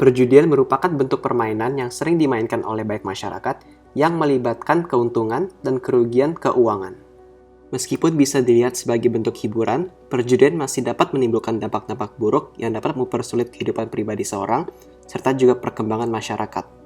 Perjudian merupakan bentuk permainan yang sering dimainkan oleh banyak masyarakat yang melibatkan keuntungan dan kerugian keuangan. Meskipun bisa dilihat sebagai bentuk hiburan, perjudian masih dapat menimbulkan dampak-dampak buruk yang dapat mempersulit kehidupan pribadi seorang, serta juga perkembangan masyarakat.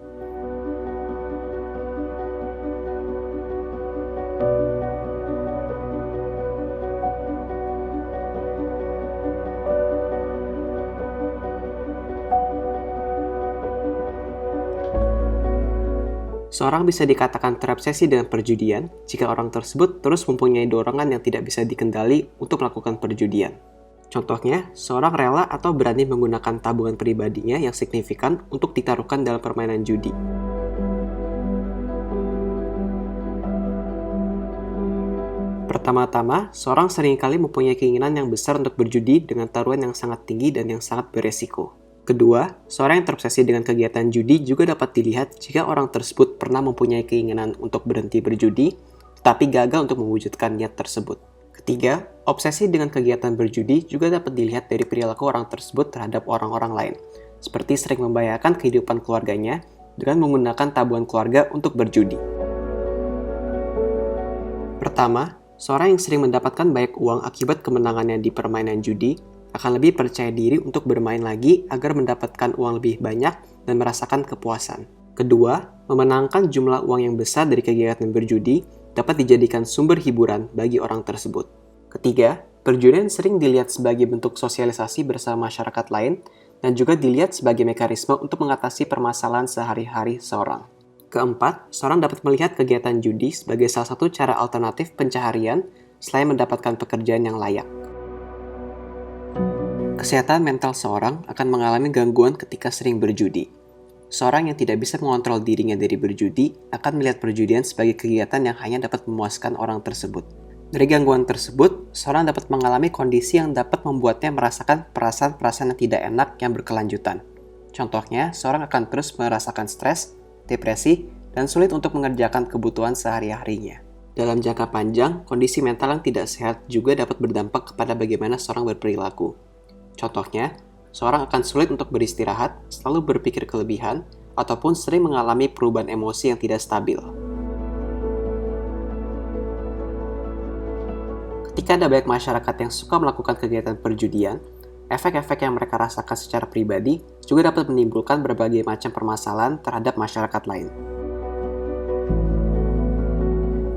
Seorang bisa dikatakan terobsesi dengan perjudian jika orang tersebut terus mempunyai dorongan yang tidak bisa dikendali untuk melakukan perjudian. Contohnya, seorang rela atau berani menggunakan tabungan pribadinya yang signifikan untuk ditaruhkan dalam permainan judi. Pertama-tama, seorang seringkali mempunyai keinginan yang besar untuk berjudi dengan taruhan yang sangat tinggi dan yang sangat beresiko. Kedua, seorang yang terobsesi dengan kegiatan judi juga dapat dilihat jika orang tersebut pernah mempunyai keinginan untuk berhenti berjudi, tetapi gagal untuk mewujudkan niat tersebut. Ketiga, obsesi dengan kegiatan berjudi juga dapat dilihat dari perilaku orang tersebut terhadap orang-orang lain, seperti sering membahayakan kehidupan keluarganya dengan menggunakan tabungan keluarga untuk berjudi. Pertama, seorang yang sering mendapatkan banyak uang akibat kemenangannya di permainan judi akan lebih percaya diri untuk bermain lagi agar mendapatkan uang lebih banyak dan merasakan kepuasan. Kedua, memenangkan jumlah uang yang besar dari kegiatan berjudi dapat dijadikan sumber hiburan bagi orang tersebut. Ketiga, perjudian sering dilihat sebagai bentuk sosialisasi bersama masyarakat lain dan juga dilihat sebagai mekanisme untuk mengatasi permasalahan sehari-hari seorang. Keempat, seorang dapat melihat kegiatan judi sebagai salah satu cara alternatif pencaharian selain mendapatkan pekerjaan yang layak. Kesehatan mental seorang akan mengalami gangguan ketika sering berjudi. Seorang yang tidak bisa mengontrol dirinya dari berjudi akan melihat perjudian sebagai kegiatan yang hanya dapat memuaskan orang tersebut. Dari gangguan tersebut, seorang dapat mengalami kondisi yang dapat membuatnya merasakan perasaan-perasaan yang tidak enak yang berkelanjutan. Contohnya, seorang akan terus merasakan stres, depresi, dan sulit untuk mengerjakan kebutuhan sehari-harinya. Dalam jangka panjang, kondisi mental yang tidak sehat juga dapat berdampak kepada bagaimana seorang berperilaku. Contohnya, seorang akan sulit untuk beristirahat, selalu berpikir kelebihan, ataupun sering mengalami perubahan emosi yang tidak stabil. Ketika ada banyak masyarakat yang suka melakukan kegiatan perjudian, efek-efek yang mereka rasakan secara pribadi juga dapat menimbulkan berbagai macam permasalahan terhadap masyarakat lain.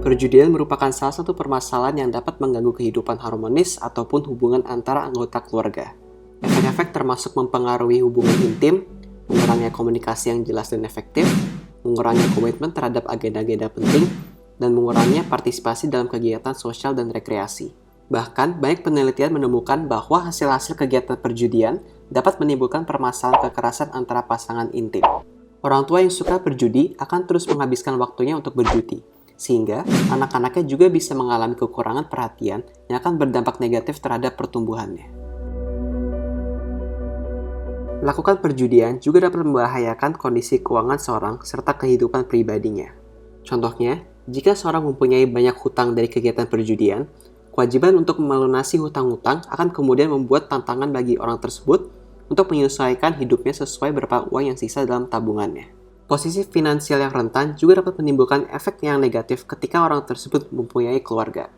Perjudian merupakan salah satu permasalahan yang dapat mengganggu kehidupan harmonis ataupun hubungan antara anggota keluarga. Efek-efek termasuk mempengaruhi hubungan intim, mengurangi komunikasi yang jelas dan efektif, mengurangi komitmen terhadap agenda-agenda penting, dan mengurangi partisipasi dalam kegiatan sosial dan rekreasi. Bahkan, banyak penelitian menemukan bahwa hasil-hasil kegiatan perjudian dapat menimbulkan permasalahan kekerasan antara pasangan intim. Orang tua yang suka berjudi akan terus menghabiskan waktunya untuk berjudi, sehingga anak-anaknya juga bisa mengalami kekurangan perhatian yang akan berdampak negatif terhadap pertumbuhannya. Melakukan perjudian juga dapat membahayakan kondisi keuangan seorang serta kehidupan pribadinya. Contohnya, jika seorang mempunyai banyak hutang dari kegiatan perjudian, kewajiban untuk melunasi hutang-hutang akan kemudian membuat tantangan bagi orang tersebut untuk menyesuaikan hidupnya sesuai berapa uang yang sisa dalam tabungannya. Posisi finansial yang rentan juga dapat menimbulkan efek yang negatif ketika orang tersebut mempunyai keluarga.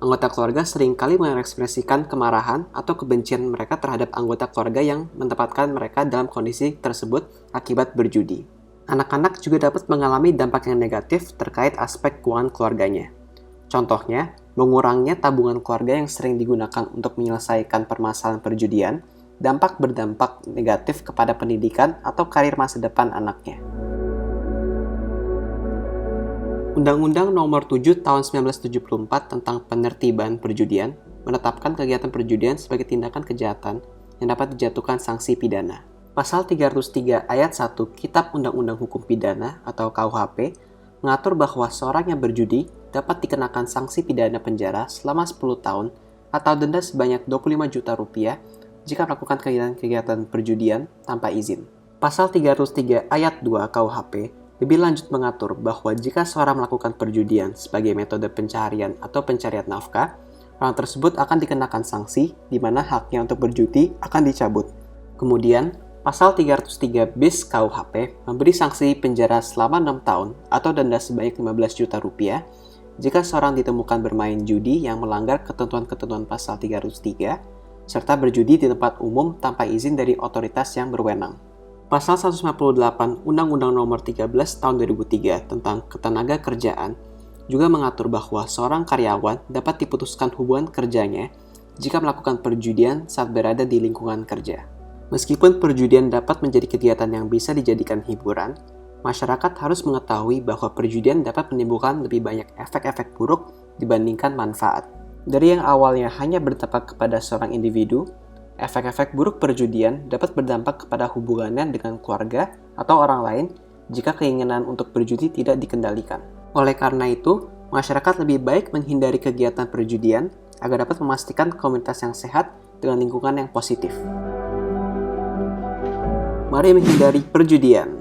Anggota keluarga seringkali mengekspresikan kemarahan atau kebencian mereka terhadap anggota keluarga yang menempatkan mereka dalam kondisi tersebut akibat berjudi. Anak-anak juga dapat mengalami dampak yang negatif terkait aspek keuangan keluarganya. Contohnya, mengurangnya tabungan keluarga yang sering digunakan untuk menyelesaikan permasalahan perjudian, berdampak negatif kepada pendidikan atau karir masa depan anaknya. Undang-Undang Nomor 7 Tahun 1974 tentang Penertiban Perjudian menetapkan kegiatan perjudian sebagai tindakan kejahatan yang dapat dijatuhkan sanksi pidana. Pasal 303 Ayat 1 Kitab Undang-Undang Hukum Pidana atau KUHP mengatur bahwa seorang yang berjudi dapat dikenakan sanksi pidana penjara selama 10 tahun atau denda sebanyak 25 juta rupiah jika melakukan kegiatan perjudian tanpa izin. Pasal 303 Ayat 2 KUHP lebih lanjut mengatur bahwa jika seorang melakukan perjudian sebagai metode pencaharian atau pencarian nafkah, orang tersebut akan dikenakan sanksi di mana haknya untuk berjudi akan dicabut. Kemudian, Pasal 303 bis KUHP memberi sanksi penjara selama 6 tahun atau denda sebanyak 15 juta rupiah jika seorang ditemukan bermain judi yang melanggar ketentuan-ketentuan pasal 303 serta berjudi di tempat umum tanpa izin dari otoritas yang berwenang. Pasal 158 Undang-Undang Nomor 13 Tahun 2003 tentang Ketenagakerjaan juga mengatur bahwa seorang karyawan dapat diputuskan hubungan kerjanya jika melakukan perjudian saat berada di lingkungan kerja. Meskipun perjudian dapat menjadi kegiatan yang bisa dijadikan hiburan, masyarakat harus mengetahui bahwa perjudian dapat menimbulkan lebih banyak efek-efek buruk dibandingkan manfaat. Dari yang awalnya hanya berdampak kepada seorang individu, efek-efek buruk perjudian dapat berdampak kepada hubungannya dengan keluarga atau orang lain jika keinginan untuk berjudi tidak dikendalikan. Oleh karena itu, masyarakat lebih baik menghindari kegiatan perjudian agar dapat memastikan komunitas yang sehat dengan lingkungan yang positif. Mari menghindari perjudian.